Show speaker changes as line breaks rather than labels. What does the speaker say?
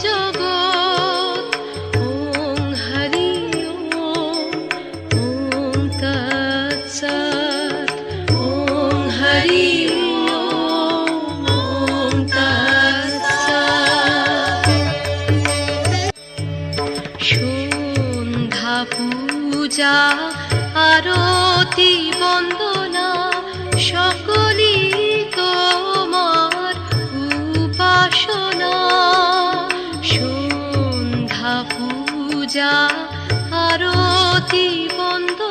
জগৎ। ওং হরি ওম, ওং তৎসৎ। ওং হরি ওম, ওং তৎসৎ। সন্ধ্যা পূজা আরতি বন্দনা সকলই তোমার উপাসনা। সন্ধ্যা পূজা আরতি বন্দনা